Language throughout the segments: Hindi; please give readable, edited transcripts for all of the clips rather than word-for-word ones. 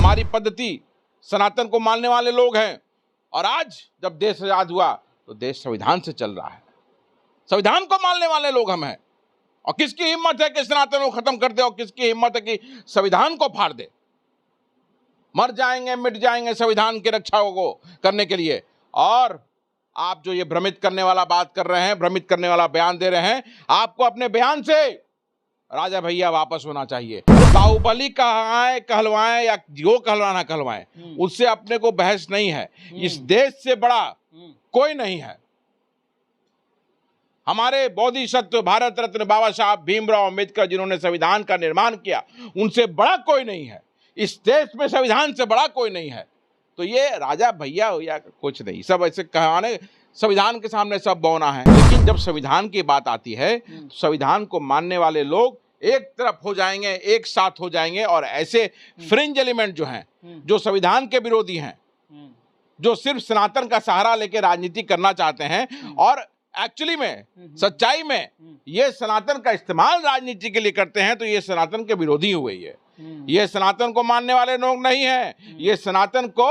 हमारी पद्धति सनातन को मानने वाले लोग हैं। और आज जब देश आजाद हुआ तो देश संविधान से चल रहा है। संविधान को मानने वाले लोग हम हैं। और किसकी हिम्मत है कि सनातन को खत्म कर दे, और किसकी हिम्मत है कि संविधान को फाड़ दे। मर जाएंगे, मिट जाएंगे संविधान की रक्षा को करने के लिए। और आप जो ये भ्रमित करने वाला बात कर रहे हैं, भ्रमित करने वाला बयान दे रहे हैं, आपको अपने बयान से राजा भैया वापस होना चाहिए। बाहुबली कहलवाएं या जो कहलवाना कहलवाएं, उससे अपने को बहस नहीं है। इस देश से बड़ा कोई नहीं है। हमारे बोधिसत्व भारत रत्न बाबा साहब भीमराव अम्बेडकर जिन्होंने संविधान का निर्माण किया, उनसे बड़ा कोई नहीं है। इस देश में संविधान से बड़ा कोई नहीं है। तो ये राजा भैया हो या कुछ नहीं, सब ऐसे कहवाने, संविधान के सामने सब बौना है। लेकिन जब संविधान की बात आती है तो संविधान को मानने वाले लोग एक तरफ हो जाएंगे, एक साथ हो जाएंगे। और ऐसे फ्रिंज एलिमेंट जो हैं, जो संविधान के विरोधी हैं, जो सिर्फ सनातन का सहारा लेके राजनीति करना चाहते हैं, और एक्चुअली में सच्चाई में ये सनातन का इस्तेमाल राजनीति के लिए करते हैं, तो ये सनातन के विरोधी हुए। ये सनातन को मानने वाले लोग नहीं हैं, ये सनातन को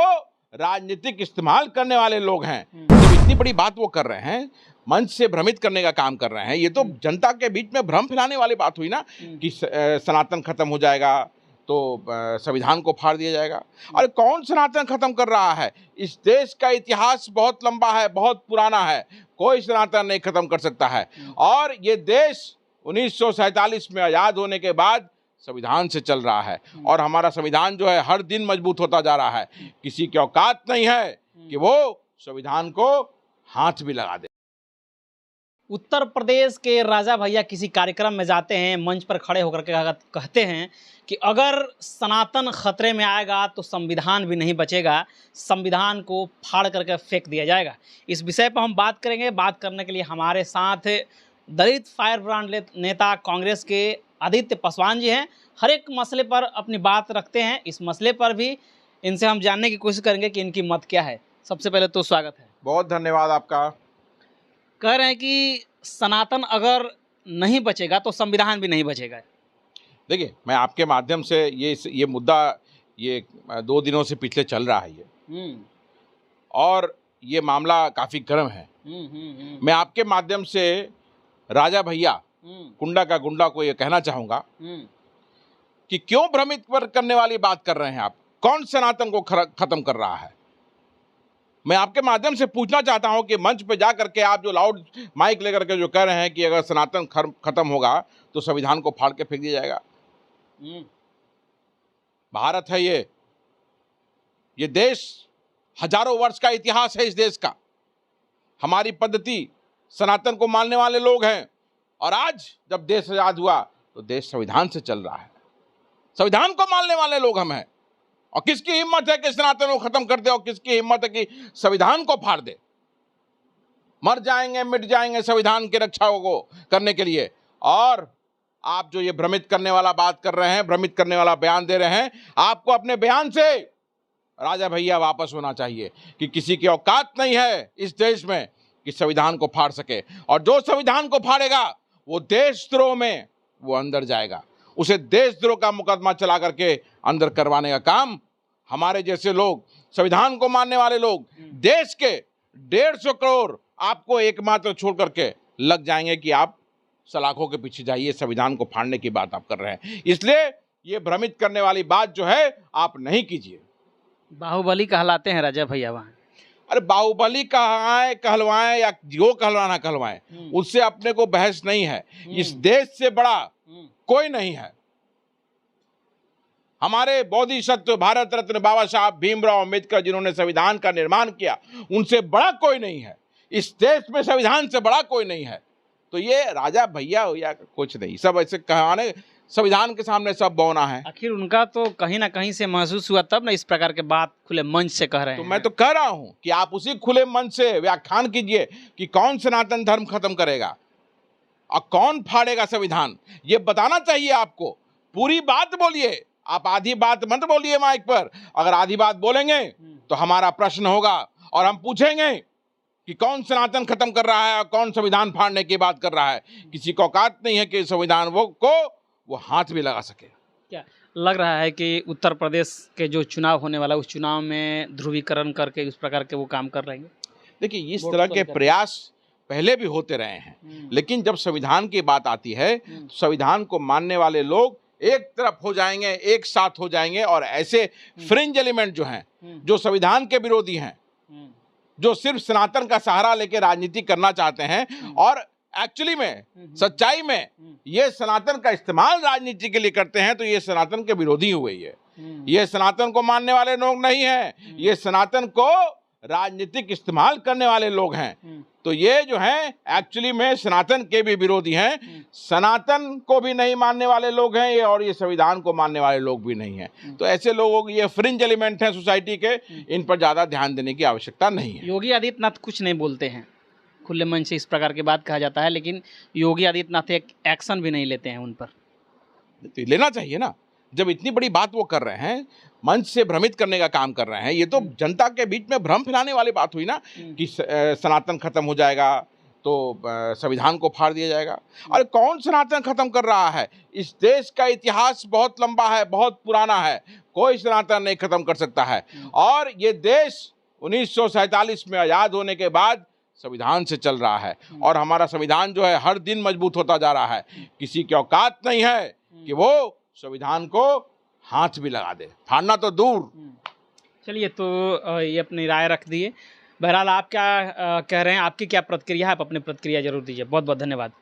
राजनीतिक इस्तेमाल करने वाले लोग हैं। जब इतनी बड़ी बात वो कर रहे हैं, मंच से भ्रमित करने का काम कर रहे हैं, ये तो जनता के बीच में भ्रम फैलाने वाली बात हुई ना कि सनातन खत्म हो जाएगा तो संविधान को फाड़ दिया जाएगा। और कौन सनातन खत्म कर रहा है? इस देश का इतिहास बहुत लंबा है, बहुत पुराना है, कोई सनातन नहीं खत्म कर सकता है। और ये देश 1947 में आजाद होने के बाद संविधान से चल रहा है। और हमारा संविधान जो है हर दिन मजबूत होता जा रहा है। किसी की औकात नहीं है कि वो संविधान को हाथ भी लगा दे। उत्तर प्रदेश के राजा भैया किसी कार्यक्रम में जाते हैं, मंच पर खड़े होकर के कहते हैं कि अगर सनातन खतरे में आएगा तो संविधान भी नहीं बचेगा, संविधान को फाड़ करके फेंक दिया जाएगा। इस विषय पर हम बात करेंगे। बात करने के लिए हमारे साथ दलित फायर ब्रांड नेता कांग्रेस के आदित्य पासवान जी हैं। हर एक मसले पर अपनी बात रखते हैं। इस मसले पर भी इनसे हम जानने की कोशिश करेंगे कि इनकी मत क्या है। सबसे पहले तो स्वागत है। बहुत धन्यवाद आपका। कह रहे हैं कि सनातन अगर नहीं बचेगा तो संविधान भी नहीं बचेगा। देखिए, मैं आपके माध्यम से ये मुद्दा ये 2 दिनों से पिछले चल रहा है ये, और ये मामला काफ़ी गर्म है। मैं आपके माध्यम से राजा भैया कुंडा का गुंडा को ये कहना चाहूँगा कि क्यों भ्रमित करने वाली बात कर रहे हैं आप? कौन सनातन को खत्म कर रहा है? मैं आपके माध्यम से पूछना चाहता हूं कि मंच पे जा करके आप जो लाउड माइक लेकर के जो कह रहे हैं कि अगर सनातन खत्म होगा तो संविधान को फाड़ के फेंक दिया जाएगा। भारत है ये देश हजारों वर्ष का इतिहास है इस देश का। हमारी पद्धति सनातन को मानने वाले लोग हैं। और आज जब देश आजाद हुआ तो देश संविधान से चल रहा है। संविधान को मानने वाले लोग हम हैं। और किसकी हिम्मत है कि सनातन को खत्म कर दे, और किसकी हिम्मत है कि संविधान को फाड़ दे। मर जाएंगे, मिट जाएंगे संविधान की रक्षा को करने के लिए। और आप जो ये भ्रमित करने वाला बात कर रहे हैं, भ्रमित करने वाला बयान दे रहे हैं, आपको अपने बयान से राजा भैया वापस होना चाहिए कि किसी की औकात नहीं है इस देश में कि संविधान को फाड़ सके। और जो संविधान को फाड़ेगा वो देशद्रोह में वो अंदर जाएगा। उसे देशद्रोह का मुकदमा चला करके अंदर करवाने का काम हमारे जैसे लोग, संविधान को मानने वाले लोग, देश के 150 करोड़ आपको एकमात्र छोड़ करके लग जाएंगे कि आप सलाखों के पीछे जाइए, संविधान को फाड़ने की बात आप कर रहे हैं। इसलिए ये भ्रमित करने वाली बात जो है आप नहीं कीजिए। बाहुबली कहलाते हैं राजा भैया वहाँ। अरे बाहुबली कहलवाएं या जो कहलवाना कहलवाएं, उससे अपने को बहस नहीं है। इस देश से बड़ा कोई नहीं है। हमारे बोधिसत्व भारत रत्न बाबा साहब भीमराव अम्बेडकर जिन्होंने संविधान का निर्माण किया, उनसे बड़ा कोई नहीं है। इस देश में संविधान से बड़ा कोई नहीं है। तो ये राजा भैया हो या कुछ नहीं, सब ऐसे कहवाने, संविधान के सामने सब बौना है। आखिर उनका तो कहीं ना कहीं से महसूस हुआ, तब ना इस प्रकार के बात खुले मंच से कह रहे हैं। तो मैं तो कह रहा हूं कि आप उसी खुले मंच से व्याख्यान कीजिए कि कौन सनातन धर्म खत्म करेगा और कौन फाड़ेगा संविधान। ये बताना चाहिए आपको। पूरी बात बोलिए, आप आधी बात मत बोलिए माइक पर। अगर आधी बात बोलेंगे तो हमारा प्रश्न होगा और हम पूछेंगे कि कौन सनातन खत्म कर रहा है और कौन संविधान फाड़ने की बात कर रहा है। किसी को औकात नहीं है कि संविधान वो हाथ भी लगा सके। क्या लग रहा है कि उत्तर प्रदेश के जो चुनाव होने वाला है उस चुनाव में ध्रुवीकरण करके इस प्रकार के वो काम कर रहेंगे? देखिए, इस वोट तरह तो के नहीं करते। प्रयास पहले भी होते रहे हैं, लेकिन जब संविधान की बात आती है तो संविधान को मानने वाले लोग एक तरफ हो जाएंगे, एक साथ हो जाएंगे, और ऐसे फ्रिंज एलिमेंट जो हैं, जो संविधान के विरोधी हैं, जो सिर्फ सनातन का सहारा लेके राजनीति करना चाहते हैं और एक्चुअली में सच्चाई में ये सनातन का इस्तेमाल राजनीति के लिए करते हैं, तो ये सनातन के विरोधी हुए। ये सनातन को मानने वाले लोग नहीं हैं, ये सनातन को राजनीतिक इस्तेमाल करने वाले लोग हैं। तो ये जो हैं एक्चुअली में सनातन के भी विरोधी हैं, सनातन को भी नहीं मानने वाले लोग हैं ये, और ये संविधान को मानने वाले लोग भी नहीं हैं। तो ऐसे लोगों को, ये फ्रिंज एलिमेंट हैं सोसाइटी के, इन पर ज़्यादा ध्यान देने की आवश्यकता नहीं है। योगी आदित्यनाथ कुछ नहीं बोलते हैं, खुले मन से इस प्रकार की बात कहा जाता है, लेकिन योगी आदित्यनाथ एक एक्शन भी नहीं लेते हैं उन पर। तो लेना चाहिए ना, जब इतनी बड़ी बात वो कर रहे हैं, मंच से भ्रमित करने का काम कर रहे हैं। ये तो जनता के बीच में भ्रम फैलाने वाली बात हुई ना कि सनातन खत्म हो जाएगा तो संविधान को फाड़ दिया जाएगा। अरे कौन सनातन खत्म कर रहा है? इस देश का इतिहास बहुत लंबा है, बहुत पुराना है, कोई सनातन नहीं खत्म कर सकता है। और ये देश 1947 में आज़ाद होने के बाद संविधान से चल रहा है, और हमारा संविधान जो है हर दिन मजबूत होता जा रहा है। किसी की औकात नहीं है कि वो संविधान को हाथ भी लगा दे, फाड़ना तो दूर। चलिए, तो ये अपनी राय रख दिए। बहरहाल आप क्या कह रहे हैं, आपकी क्या प्रतिक्रिया है, आप अपनी प्रतिक्रिया जरूर दीजिए। बहुत बहुत धन्यवाद।